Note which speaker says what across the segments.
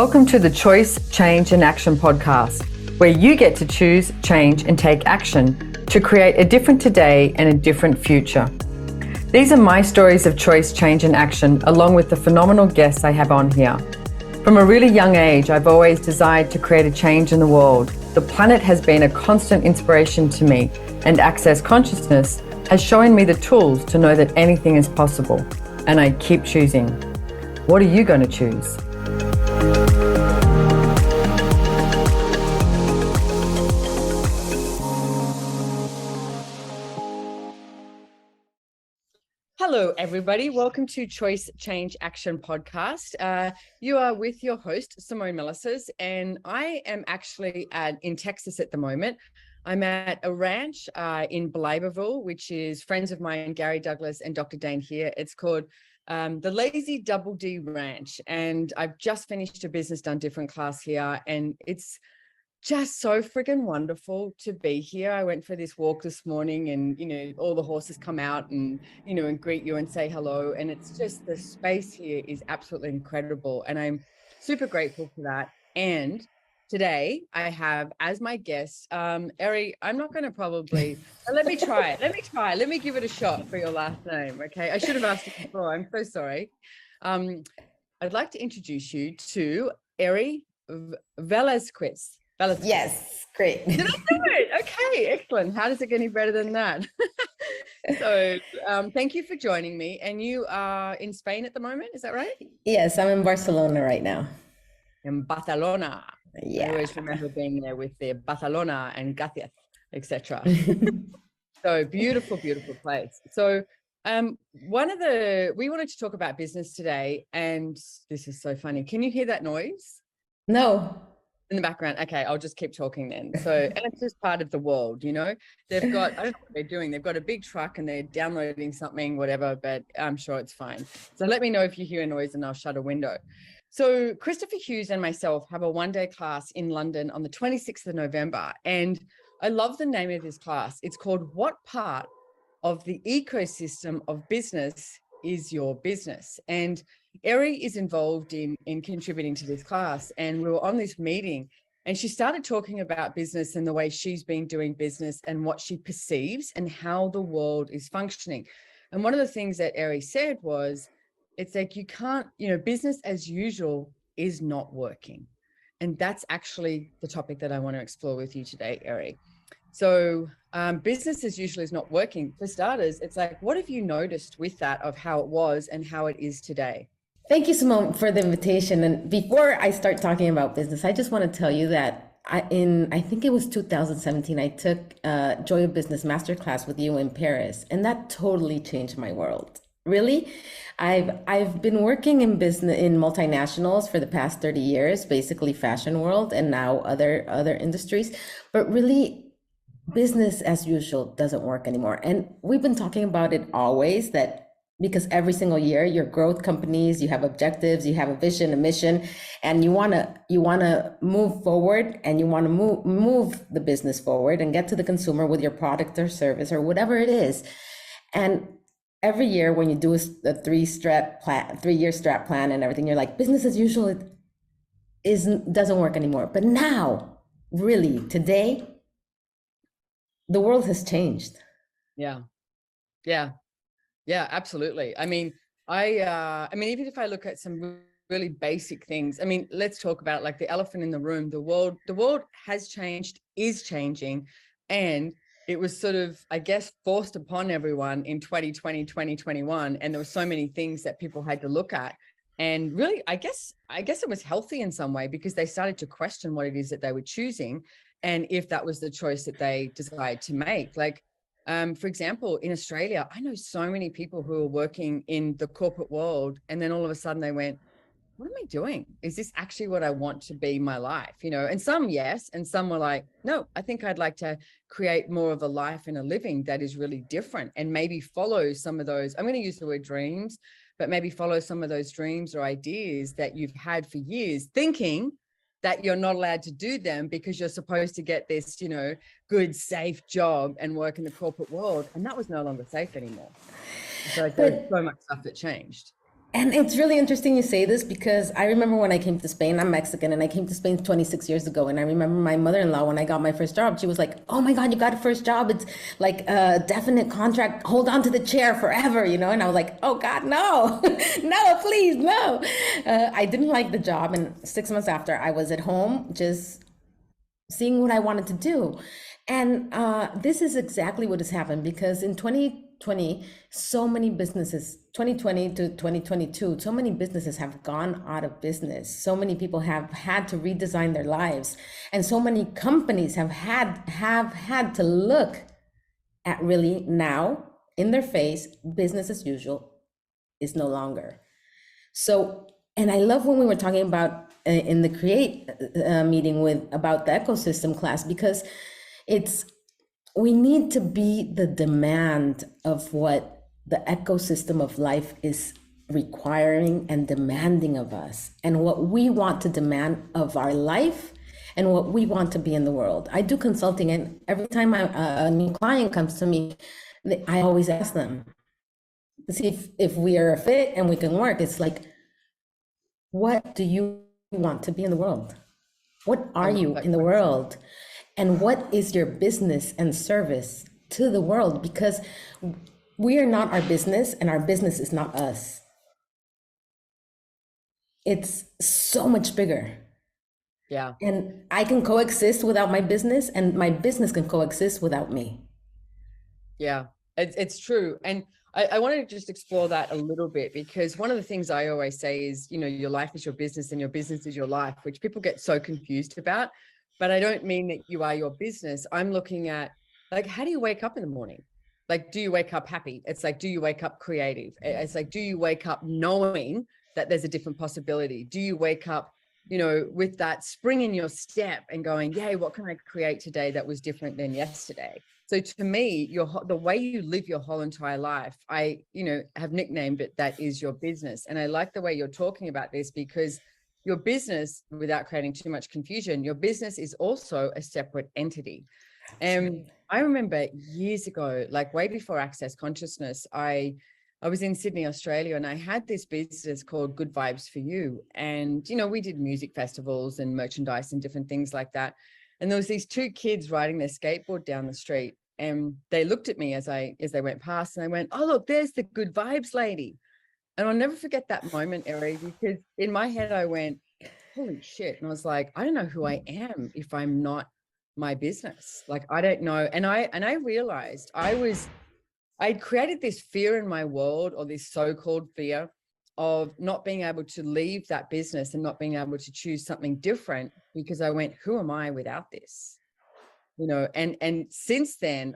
Speaker 1: Welcome to the Choice, Change and Action podcast, where you get to choose, change and take action to create a different today and a different future. These are my stories of choice, change and action, along with the phenomenal guests I have on here. From a really young age, I've always desired to create a change in the world. The planet has been a constant inspiration to me, and Access Consciousness has shown me the tools to know that anything is possible. And I keep choosing. What are you going to choose? Hello, everybody. Welcome to Choice, Change, Action podcast. You are with your host, Simone Milasas, and I am actually in Texas at the moment. I'm at a ranch in Beliberville, which is friends of mine, Gary Douglas and Dr. Dane here. It's called the Lazy Double D Ranch, and I've just finished a Business Done Different class here, and it's just so friggin' wonderful to be here. I went for this walk this morning and, all the horses come out and, and greet you and say hello. And it's just, the space here is absolutely incredible. And I'm super grateful for that. And today I have as my guest, Eri, I'm not going to probably, let me try it. Let me give it a shot for your last name. Okay. I should have asked you before. I'm so sorry. I'd like to introduce you to Erendira Velazquez.
Speaker 2: Yes, great.
Speaker 1: Did I do it? Okay, excellent. How does it get any better than that? So thank you for joining me. And you are in Spain at the moment, is that right?
Speaker 2: Yes, I'm in Barcelona right now.
Speaker 1: In Barcelona.
Speaker 2: Yeah.
Speaker 1: I always remember being there with the Barcelona and Gracias, etc. So beautiful, beautiful place. So we wanted to talk about business today, and this is so funny. Can you hear that noise?
Speaker 2: No.
Speaker 1: In the background. Okay, I'll just keep talking then. So, and it's just part of the world, they've got, I don't know what they're doing. They've got a big truck and they're downloading something, whatever, but I'm sure it's fine. So let me know if you hear a noise and I'll shut a window. So Christopher Hughes and myself have a one-day class in London on the 26th of November. And I love the name of this class. It's called What Part of the Ecosystem of Business is Your Business? And Eri is involved in contributing to this class, and we were on this meeting and she started talking about business and the way she's been doing business and what she perceives and how the world is functioning. And one of the things that Eri said was, it's like, you can't, business as usual is not working. And that's actually the topic that I want to explore with you today, Eri. So business as usual is not working. For starters, it's like, what have you noticed with that of how it was and how it is today?
Speaker 2: Thank you, Simone, for the invitation. And before I start talking about business, I just want to tell you that I think it was 2017, I took Joy of Business Masterclass with you in Paris, and that totally changed my world. Really, I've been working in business in multinationals for the past 30 years, basically fashion world, and now other industries. But really, business as usual doesn't work anymore. And we've been talking about it always, that because every single year your growth companies, you have objectives, you have a vision, a mission, and you want to move forward, and you want to move the business forward and get to the consumer with your product or service or whatever it is. And every year when you do a 3-year strat plan and everything, you're like, business as usual doesn't work anymore. But now, really, today, the world has changed.
Speaker 1: Yeah, absolutely. I mean, even if I look at some really basic things, let's talk about like the elephant in the room. The world has changed, is changing, and it was sort of, I guess, forced upon everyone in 2020, 2021. And there were so many things that people had to look at. And really, I guess it was healthy in some way, because they started to question what it is that they were choosing and if that was the choice that they desired to make. Like, for example, in Australia, I know so many people who are working in the corporate world, and then all of a sudden they went, what am I doing? Is this actually what I want to be my life? And some, yes. And some were like, no, I think I'd like to create more of a life and a living that is really different, and maybe follow some of those, I'm going to use the word dreams, but maybe follow some of those dreams or ideas that you've had for years, thinking that you're not allowed to do them because you're supposed to get this, good, safe job and work in the corporate world. And that was no longer safe anymore. So there's so much stuff that changed.
Speaker 2: And it's really interesting you say this because I remember when I came to Spain, I'm Mexican, and I came to Spain 26 years ago. And I remember my mother-in-law, when I got my first job, she was like, "Oh my God, you got a first job. It's like a definite contract. Hold on to the chair forever, you know?" And I was like, "Oh God, no, no, please, no." I didn't like the job. And 6 months after, I was at home just seeing what I wanted to do. And this is exactly what has happened because in 2020, so many businesses, 2020 to 2022, so many businesses have gone out of business. So many people have had to redesign their lives. And so many companies have had to look at really now in their face, business as usual is no longer. So, and I love when we were talking about in the create meeting with about the ecosystem class, because it's, we need to be the demand of what the ecosystem of life is requiring and demanding of us, and what we want to demand of our life and what we want to be in the world. I do consulting, and every time a new client comes to me, I always ask them to see if we are a fit and we can work. It's like, what do you want to be in the world? What are you in the world? And what is your business and service to the world? Because we are not our business, and our business is not us. It's so much bigger.
Speaker 1: Yeah.
Speaker 2: And I can coexist without my business, and my business can coexist without me.
Speaker 1: Yeah, it's true. And I want to just explore that a little bit, because one of the things I always say is, you know, your life is your business and your business is your life, which people get so confused about. But I don't mean that you are your business. I'm looking at, like, how do you wake up in the morning? Like, do you wake up happy? It's like, do you wake up creative? It's like, do you wake up knowing that there's a different possibility? Do you wake up, you know, with that spring in your step and going, yay, what can I create today that was different than yesterday? So to me, the way you live your whole entire life, I, you know, have nicknamed it, that is your business. And I like the way you're talking about this, because your business, without creating too much confusion, your business is also a separate entity. And I remember years ago, like way before Access Consciousness, I was in Sydney, Australia, and I had this business called Good Vibes for You. And, you know, we did music festivals and merchandise and different things like that. And there was these two kids riding their skateboard down the street, and they looked at me as they went past, and they went, "Oh, look, there's the Good Vibes lady." And I'll never forget that moment, Eri, because in my head I went, holy shit. And I was like, I don't know who I am if I'm not my business. Like, I don't know. And I realized I'd created this fear in my world, or this so-called fear of not being able to leave that business and not being able to choose something different, because I went, who am I without this? You know, and since then,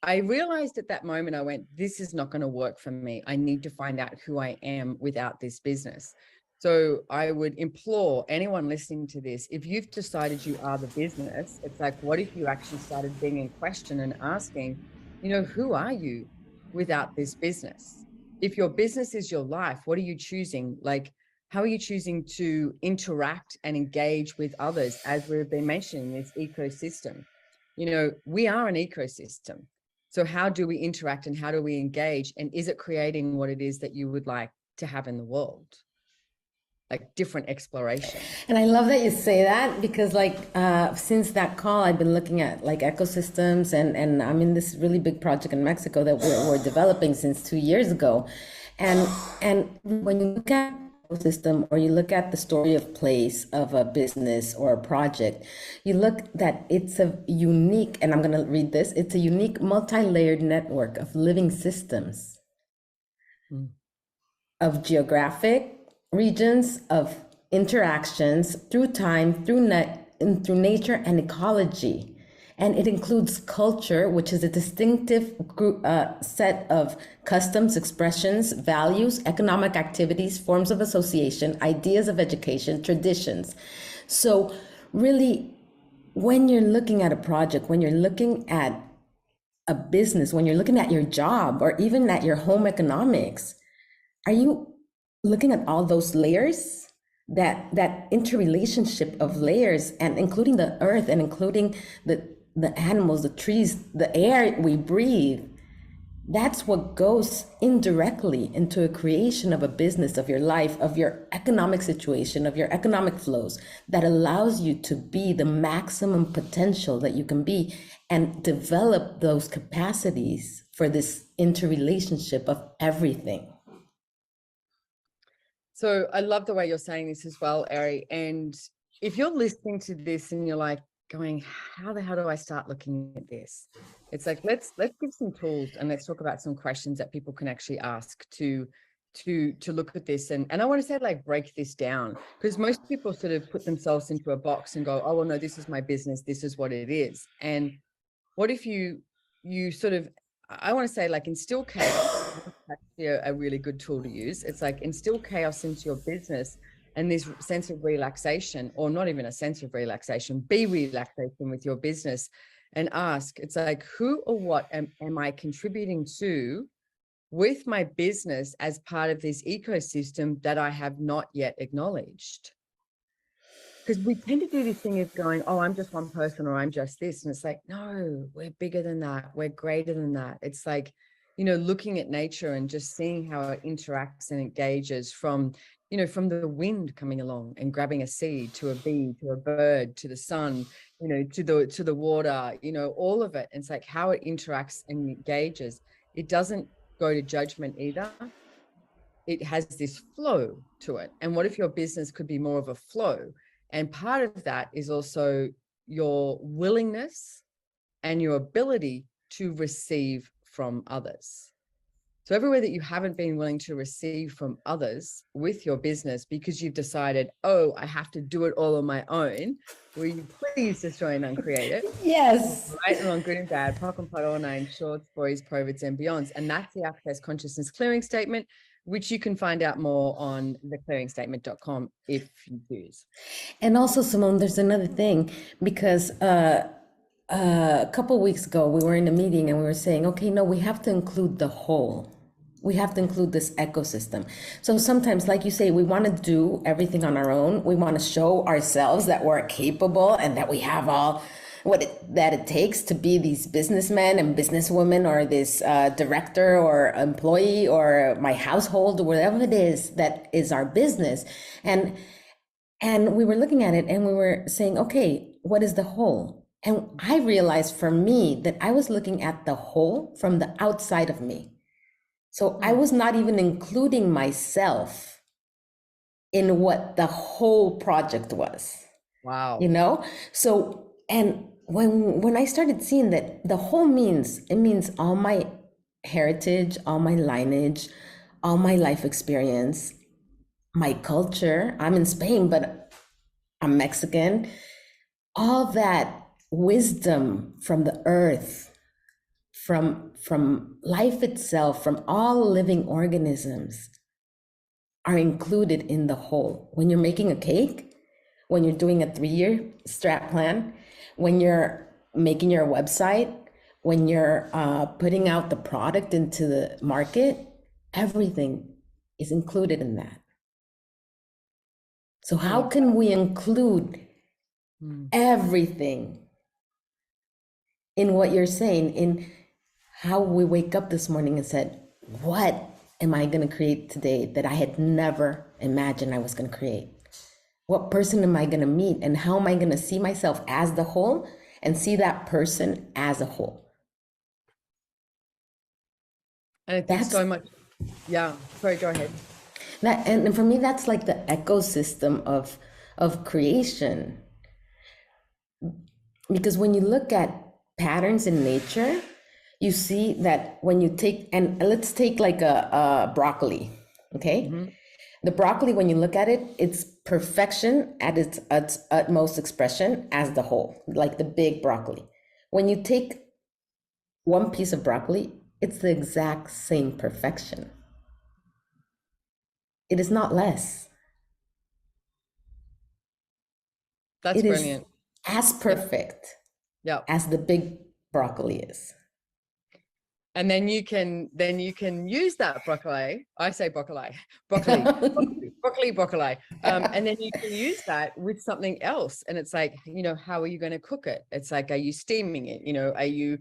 Speaker 1: I realized at that moment, I went, this is not going to work for me. I need to find out who I am without this business. So I would implore anyone listening to this, if you've decided you are the business, it's like, what if you actually started being in question and asking, you know, who are you without this business? If your business is your life, what are you choosing? Like, how are you choosing to interact and engage with others, as we've been mentioning, this ecosystem? You know, we are an ecosystem. So how do we interact and how do we engage? And is it creating what it is that you would like to have in the world? Like different exploration.
Speaker 2: And I love that you say that, because like since that call, I've been looking at like ecosystems, and I'm in this really big project in Mexico that we're developing since 2 years ago. And when you look at system, or you look at the story of place of a business or a project, you look that it's a unique, and I'm going to read this, it's a unique multi-layered network of living systems, of geographic regions, of interactions through time, through nature and ecology. And it includes culture, which is a distinctive group, set of customs, expressions, values, economic activities, forms of association, ideas of education, traditions. So really, when you're looking at a project, when you're looking at a business, when you're looking at your job, or even at your home economics, are you looking at all those layers? That interrelationship of layers, and including the earth, and including the animals, the trees, the air we breathe. that's what goes indirectly into a creation of a business, of your life, of your economic situation, of your economic flows, that allows you to be the maximum potential that you can be and develop those capacities for this interrelationship of everything.
Speaker 1: So I love the way you're saying this as well, Eri. And if you're listening to this and you're like going, how the hell do I start looking at this? It's like, let's give some tools and let's talk about some questions that people can actually ask to look at this. And I want to say, like, break this down, because most people sort of put themselves into a box and go, oh, well, no, this is my business. This is what it is. And what if you sort of, I want to say, like, instill chaos. That's actually a really good tool to use. It's like instill chaos into your business and this sense of relaxation, or not even a sense of relaxation, be relaxation with your business, and ask, it's like, who or what am I contributing to with my business as part of this ecosystem that I have not yet acknowledged? Because we tend to do this thing of going, oh, I'm just one person, or I'm just this. And it's like, no, we're bigger than that. We're greater than that. It's like, looking at nature and just seeing how it interacts and engages from, from the wind coming along and grabbing a seed, to a bee, to a bird, to the sun, to the water, all of it. And it's like how it interacts and engages. It doesn't go to judgment either. It has this flow to it. And what if your business could be more of a flow? And part of that is also your willingness and your ability to receive from others. So everywhere that you haven't been willing to receive from others with your business because you've decided, oh, I have to do it all on my own, will you please destroy and uncreate it?
Speaker 2: Yes.
Speaker 1: Right and wrong, good and bad, POC and POD, all nine, shorts, boys, provids, and beyonds. And that's the Access Consciousness Clearing Statement, which you can find out more on theclearingstatement.com if you choose.
Speaker 2: And also, Simone, there's another thing, because a couple of weeks ago, we were in a meeting and we were saying, okay, no, we have to include the whole. We have to include this ecosystem. So sometimes, like you say, we want to do everything on our own. We want to show ourselves that we're capable and that we have all that it takes to be these businessmen and businesswomen, or this director or employee or my household, or whatever it is that is our business. And we were looking at it and we were saying, okay, what is the whole? And I realized for me that I was looking at the whole from the outside of me. So I was not even including myself in what the whole project was.
Speaker 1: Wow.
Speaker 2: So, and when I started seeing that the whole means all my heritage, all my lineage, all my life experience, my culture. I'm in Spain, but I'm Mexican. All that wisdom from the earth, from life itself, from all living organisms, are included in the whole. When you're making a cake, when you're doing a 3-year strat plan, when you're making your website, when you're putting out the product into the market, everything is included in that. So how can we include everything in what you're saying, in how we wake up this morning and said, what am I going to create today that I had never imagined I was going to create? What person am I going to meet, and how am I going to see myself as the whole and see that person as a whole?
Speaker 1: And I think so much. Yeah, sorry, go ahead.
Speaker 2: And for me, that's like the ecosystem of creation. Because when you look at patterns in nature, you see that when you take, and let's take like a broccoli, okay? Mm-hmm. The broccoli, when you look at it, it's perfection at its utmost expression as the whole, like the big broccoli. When you take one piece of broccoli, it's the exact same perfection. It is not less.
Speaker 1: That's brilliant.
Speaker 2: As perfect as the big broccoli is.
Speaker 1: And then you can use that broccoli. I say broccoli. broccoli. And then you can use that with something else. And it's like, how are you going to cook it? It's like, are you steaming it? Are you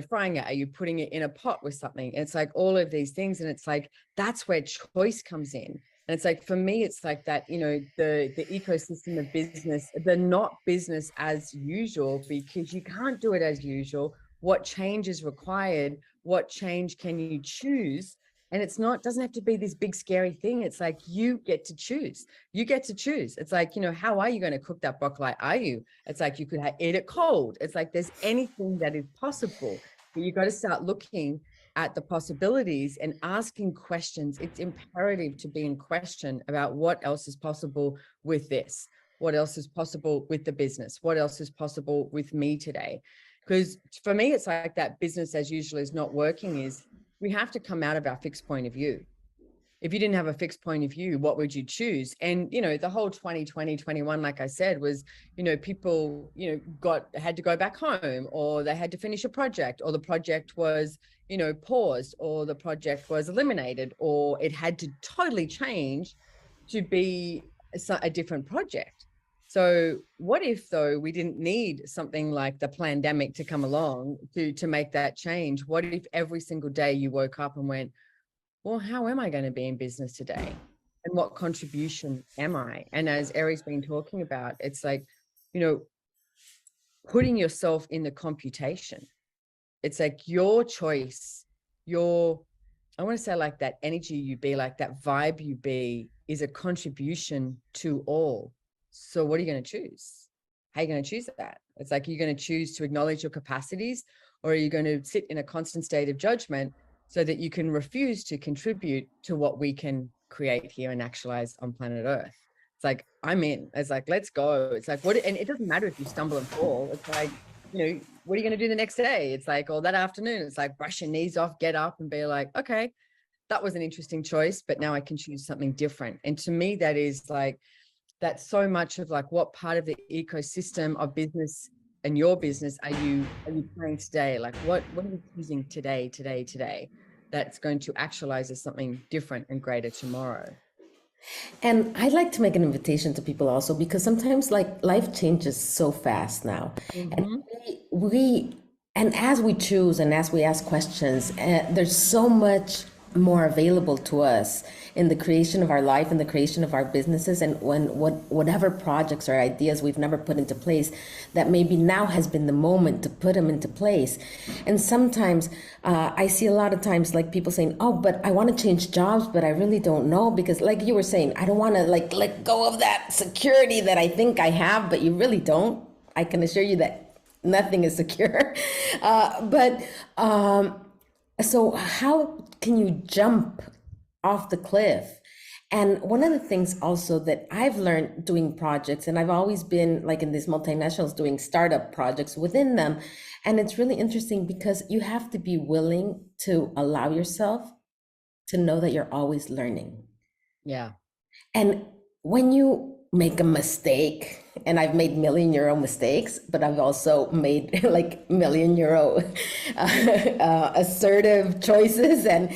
Speaker 1: frying it? Are you putting it in a pot with something? It's like all of these things. And it's like, that's where choice comes in. And it's like, for me, it's like that, the ecosystem of business, the not business as usual, because you can't do it as usual. What change is required? What change can you choose? And doesn't have to be this big, scary thing. It's like, you get to choose. You get to choose. It's like, how are you going to cook that broccoli? Are you? It's like, you could eat it cold. It's like, there's anything that is possible, but you got to start looking at the possibilities and asking questions. It's imperative to be in question about what else is possible with this. What else is possible with the business? What else is possible with me today? Because for me, it's like that business as usual is not working. Is we have to come out of our fixed point of view. If you didn't have a fixed point of view, what would you choose? And, the whole 2020, 21, like I said, was, people, had to go back home, or they had to finish a project, or the project was, paused, or the project was eliminated, or it had to totally change to be a different project. So what if, though, we didn't need something like the pandemic to come along to make that change? What if every single day you woke up and went, well, how am I going to be in business today? And what contribution am I? And as Eri's been talking about, it's like, putting yourself in the computation. It's like your choice, I want to say like that energy you be, like that vibe you be, is a contribution to all. So what are you going to choose? How are you going to choose that? It's like, you're going to choose to acknowledge your capacities, or are you going to sit in a constant state of judgment so that you can refuse to contribute to what we can create here and actualize on planet Earth? It's like, I'm in. It's like, let's go. It's like, and it doesn't matter if you stumble and fall. It's like, what are you going to do the next day? It's like, or that afternoon, it's like, brush your knees off, get up and be like, okay, that was an interesting choice, but now I can choose something different. And to me, that is like, that's so much of like, what part of the ecosystem of business and your business are you playing today? Like, what are you choosing today, that's going to actualize as something different and greater tomorrow?
Speaker 2: And I'd like to make an invitation to people also, because sometimes like life changes so fast now. And and as we choose and as we ask questions, there's so much more available to us in the creation of our life and the creation of our businesses, and whatever projects or ideas we've never put into place, that maybe now has been the moment to put them into place. And sometimes I see a lot of times like people saying, oh, but I want to change jobs, but I really don't know, because like you were saying, I don't want to like let go of that security that I think I have, but you really don't. I can assure you that nothing is secure. So how can you jump off the cliff? And one of the things also that I've learned doing projects, and I've always been like in these multinationals doing startup projects within them. And it's really interesting because you have to be willing to allow yourself to know that you're always learning.
Speaker 1: Yeah.
Speaker 2: And when you make a mistake, and I've made €1,000,000 mistakes, but I've also made like €1,000,000 assertive choices and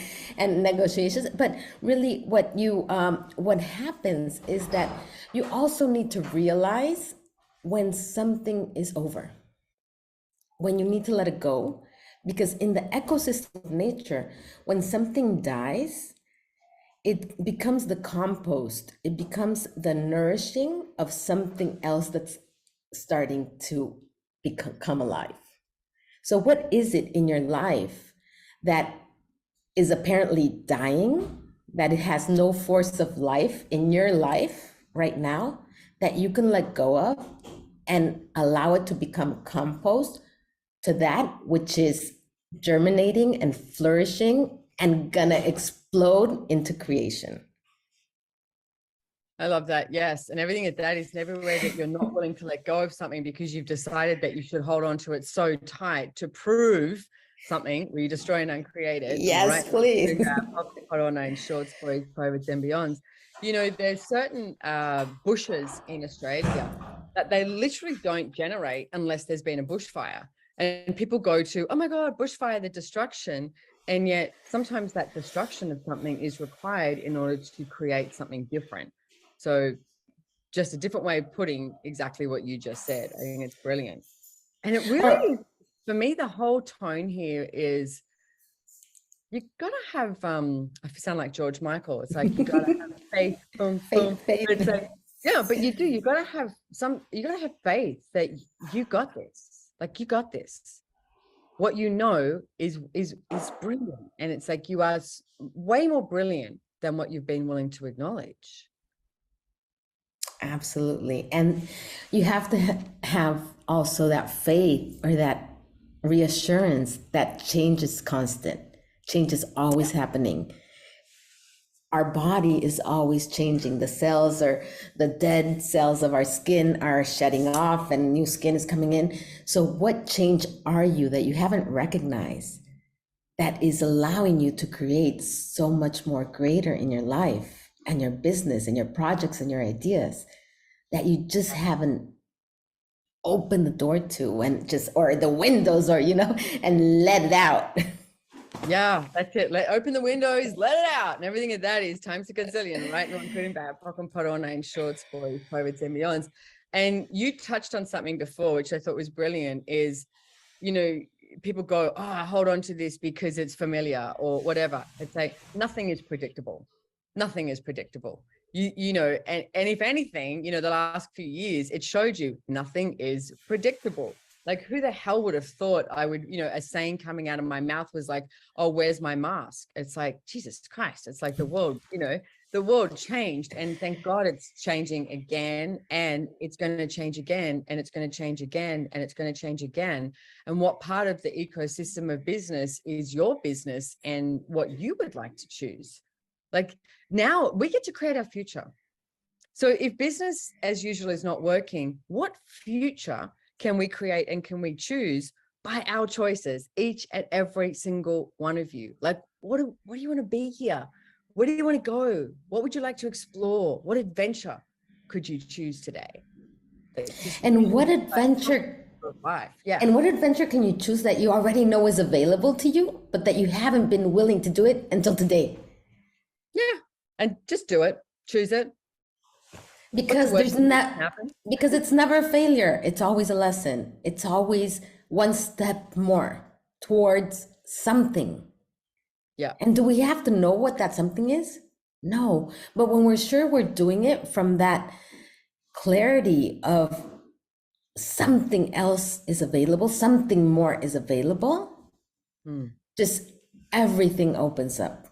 Speaker 2: negotiations. But really what happens is that you also need to realize when something is over, when you need to let it go, because in the ecosystem of nature, when something dies, it becomes the compost. It becomes the nourishing of something else that's starting to come alive. So what is it in your life that is apparently dying, that it has no force of life in your life right now, that you can let go of and allow it to become compost to that which is germinating and flourishing and gonna explode into creation?
Speaker 1: I love that. Yes. And everything at that is everywhere that you're not willing to let go of something because you've decided that you should hold on to it so tight to prove something where you destroy and uncreate it.
Speaker 2: Yes, right? Please.
Speaker 1: In shorts, boys, privates and beyonds. There's certain bushes in Australia that they literally don't generate unless there's been a bushfire. And people go to, oh my God, bushfire, the destruction. And yet sometimes that destruction of something is required in order to create something different. So just a different way of putting exactly what you just said. I think it's brilliant. And it really, for me, the whole tone here is you gotta have I sound like George Michael. It's like you gotta have faith, boom, boom.
Speaker 2: Faith.
Speaker 1: It's like, yeah, but you do, you gotta have faith that you got this. Like you got this. What you know is brilliant. And it's like you are way more brilliant than what you've been willing to acknowledge.
Speaker 2: Absolutely. And you have to have also that faith or that reassurance that change is constant. Change is always happening. Our body is always changing. The cells or the dead cells of our skin are shedding off and new skin is coming in. So what change are you that you haven't recognized that is allowing you to create so much more greater in your life and your business and your projects and your ideas that you just haven't opened the door to and just, or the windows, or, and let it out?
Speaker 1: Yeah, that's it. Open the windows, let it out. And everything of that is times a gazillion, right? Not including bad, pocken porona and shorts, boys, COVID and beyonds. And you touched on something before, which I thought was brilliant, is, people go, oh, I hold on to this because it's familiar or whatever. It's like, nothing is predictable. Nothing is predictable. And if anything, the last few years, it showed you nothing is predictable. Like, who the hell would have thought I would, a saying coming out of my mouth was like, oh, where's my mask? It's like, Jesus Christ. It's like the world changed, and thank God it's changing again, and it's going to change again, and it's going to change again, and it's going to change again. And what part of the ecosystem of business is your business and what you would like to choose? Like, now we get to create our future. So if business as usual is not working, what future can we create and can we choose by our choices, each and every single one of you? Like, what do you want to be here? Where do you want to go? What would you like to explore? What adventure could you choose today?
Speaker 2: And what adventure
Speaker 1: life? Yeah.
Speaker 2: And what adventure can you choose that you already know is available to you, but that you haven't been willing to do it until today?
Speaker 1: Yeah. And just do it. Choose it.
Speaker 2: Because because it's never a failure. It's always a lesson. It's always one step more towards something.
Speaker 1: Yeah.
Speaker 2: And do we have to know what that something is? No. But when we're sure we're doing it from that clarity of something else is available, something more is available, just everything opens up.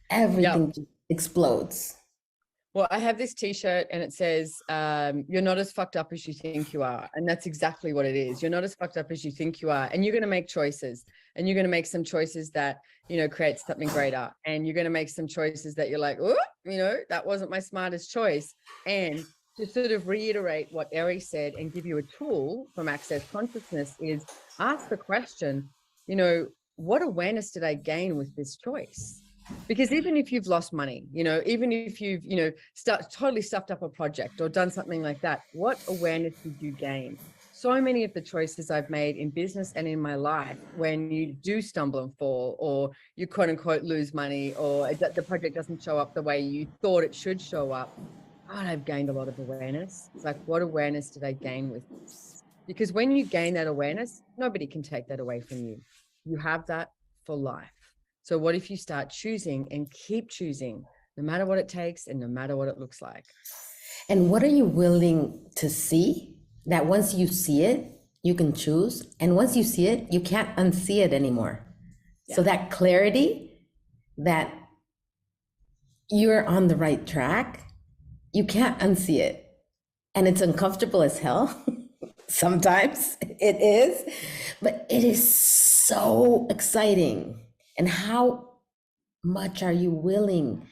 Speaker 2: Everything explodes.
Speaker 1: Well, I have this t-shirt and it says, you're not as fucked up as you think you are. And that's exactly what it is. You're not as fucked up as you think you are. And you're going to make choices, and you're going to make some choices that, create something greater. And you're going to make some choices that you're like, oh, that wasn't my smartest choice. And to sort of reiterate what Eri said and give you a tool from Access Consciousness is ask the question, what awareness did I gain with this choice? Because even if you've lost money, even if you've, totally stuffed up a project or done something like that, what awareness did you gain? So many of the choices I've made in business and in my life, when you do stumble and fall, or you quote unquote lose money, or the project doesn't show up the way you thought it should show up, God, I've gained a lot of awareness. It's like, what awareness did I gain with this? Because when you gain that awareness, nobody can take that away from you. You have that for life. So what if you start choosing and keep choosing, no matter what it takes and no matter what it looks like?
Speaker 2: And what are you willing to see that once you see it, you can choose? And once you see it, you can't unsee it anymore. Yeah. So that clarity that you're on the right track, you can't unsee it. And it's uncomfortable as hell. Sometimes it is, but it is so exciting. And how much are you willing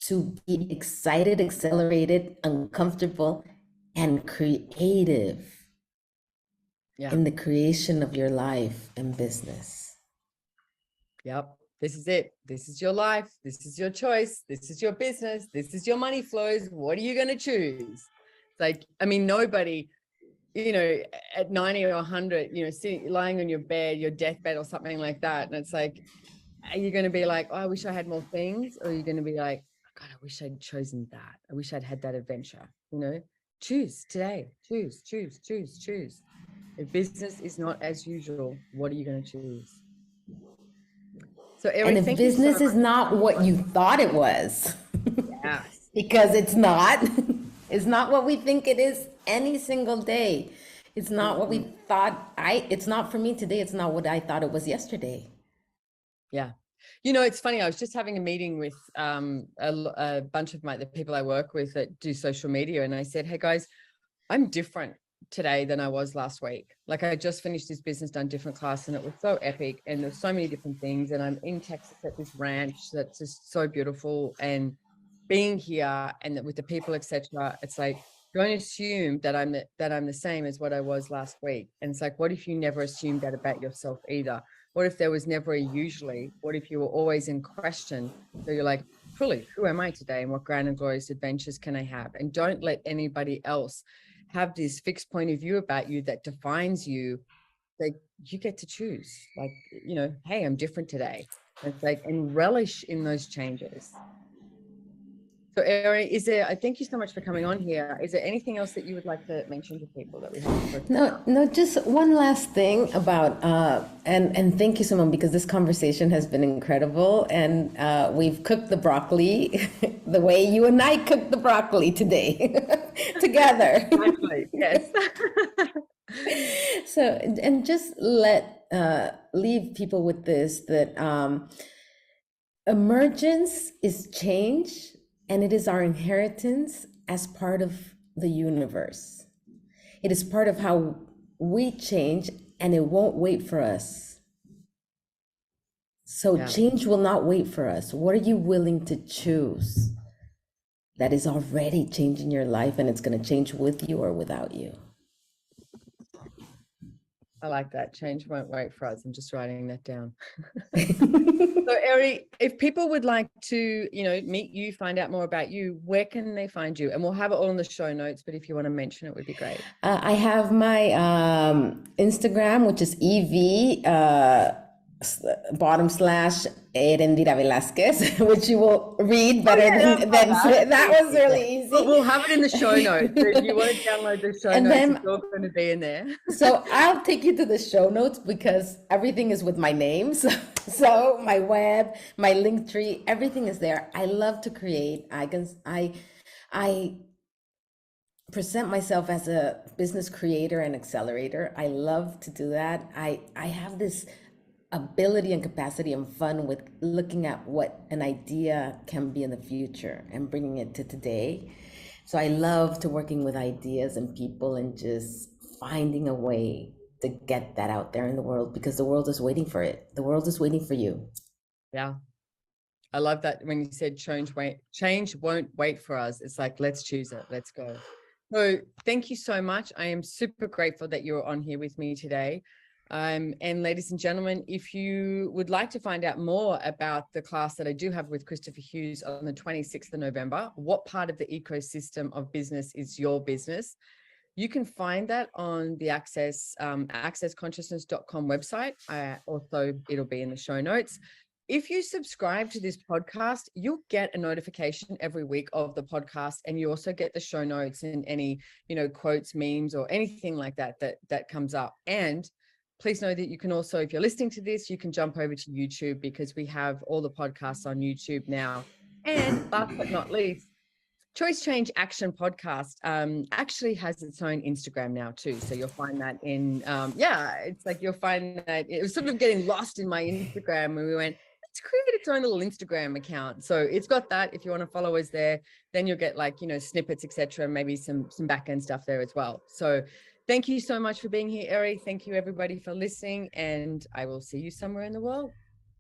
Speaker 2: to be excited, accelerated, uncomfortable, and creative in the creation of your life and business?
Speaker 1: Yep. This is it. This is your life. This is your choice. This is your business. This is your money flows. What are you going to choose? It's like, nobody, at 90 or 100, sitting, lying on your bed, your deathbed or something like that. And it's like, Are you going to be like, oh, I wish I had more things? Or are you going to be like, God, I wish I'd chosen that. I wish I'd had that adventure, choose today, choose. If business is not as usual, what are you going to choose? So
Speaker 2: And
Speaker 1: Eri,
Speaker 2: if
Speaker 1: thank you so
Speaker 2: business is
Speaker 1: much.
Speaker 2: not what you thought it was,
Speaker 1: Yes.
Speaker 2: because it's not, it's not what we think it is any single day. It's not what we thought. It's not for me today. It's not what I thought it was yesterday.
Speaker 1: Yeah. It's funny. I was just having a meeting with a bunch of the people I work with that do social media. And I said, hey guys, I'm different today than I was last week. Like I just finished this business done different class and it was so epic. And there's so many different things. And I'm in Texas at this ranch that's just so beautiful. And being here and with the people, etc. It's like, don't assume that I'm the same as what I was last week. And it's like, what if you never assumed that about yourself either? What if there was never a usually? What if you were always in question? So you're like, truly, who am I today? And what grand and glorious adventures can I have? And don't let anybody else have this fixed point of view about you that defines you. Like you get to choose, like, hey, I'm different today. It's like, and relish in those changes. So Eri, I thank you so much for coming on here. Is there anything else that you would like to mention to people that we haven't spoken about?
Speaker 2: No, just one last thing about, and thank you, Simone, because this conversation has been incredible. And we've cooked the broccoli the way you and I cooked the broccoli today together.
Speaker 1: Exactly. Yes.
Speaker 2: So, and just leave people with this, that emergence is change, and it is our inheritance as part of the universe. It is part of how we change, and it won't wait for us. So change will not wait for us. What are you willing to choose that is already changing your life, and it's going to change with you or without you?
Speaker 1: I like that. Change won't wait for us. I'm just writing that down. So Eri, if people would like to, meet you, find out more about you, where can they find you? And we'll have it all in the show notes, but if you want to mention it, would be great.
Speaker 2: I have my Instagram, which is EV / Erendira Velazquez, which you will read better than that was really easy.
Speaker 1: We'll have it in the show notes. So if you want to download the show notes, it's all going to be in there.
Speaker 2: So I'll take you to the show notes because everything is with my name. So my web, my link tree, everything is there. I love to create. I present myself as a business creator and accelerator. I love to do that. I have this ability and capacity and fun with looking at what an idea can be in the future and bringing it to today. So I love to working with ideas and people and just finding a way to get that out there in the world, because the world is waiting for it. The world is waiting for you.
Speaker 1: Yeah. I love that when you said change won't wait for us. It's like, let's choose it. Let's go. So thank you so much. I am super grateful that you're on here with me today. And ladies and gentlemen, if you would like to find out more about the class that I do have with Christopher Hughes on the 26th of November, what part of the ecosystem of business is your business? You can find that on the accessconsciousness.com website. Also, it'll be in the show notes. If you subscribe to this podcast, you'll get a notification every week of the podcast, and you also get the show notes and any, quotes, memes, or anything like that comes up. And please know that you can also, if you're listening to this, you can jump over to YouTube, because we have all the podcasts on YouTube now. And last but not least, Choice Change Action Podcast actually has its own Instagram now too. So you'll find that it's like you'll find that it was sort of getting lost in my Instagram when we went, let's create its own little Instagram account. So it's got that. If you want to follow us there, then you'll get snippets, etc. Maybe some back end stuff there as well. So thank you so much for being here, Eri. Thank you everybody for listening, and I will see you somewhere in the world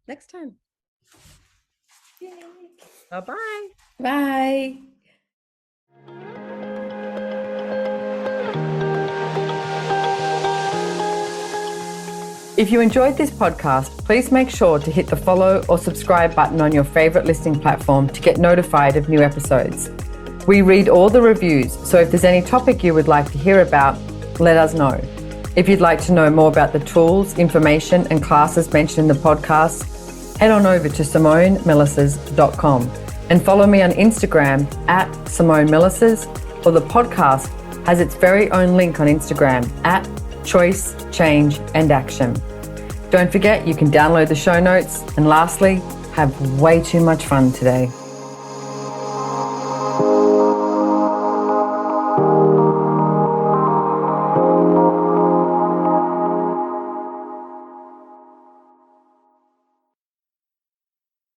Speaker 1: next time. Yay. Bye-bye.
Speaker 2: Bye.
Speaker 1: If you enjoyed this podcast, please make sure to hit the follow or subscribe button on your favorite listening platform to get notified of new episodes. We read all the reviews, so if there's any topic you would like to hear about, let us know. If you'd like to know more about the tools, information, and classes mentioned in the podcast, head on over to SimoneMilasas.com and follow me on Instagram at Simone Milasas, or the podcast has its very own link on Instagram at Choice, Change and Action. Don't forget, you can download the show notes. And lastly, have way too much fun today.